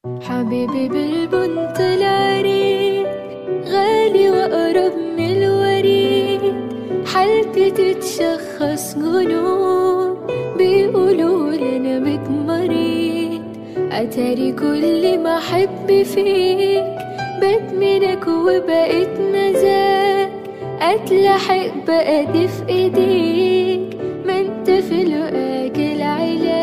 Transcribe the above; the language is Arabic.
حبيبي بالبنت العريض، غالي وأقرب من الوريد، حالتي تتشخص جنون، بيقولوا أنا بك مريض. أتاري كل ما أحب فيك بات منك وبقيت مزاج، أتلحق بقى دي في إيديك، ما انت في لقاك العلاج.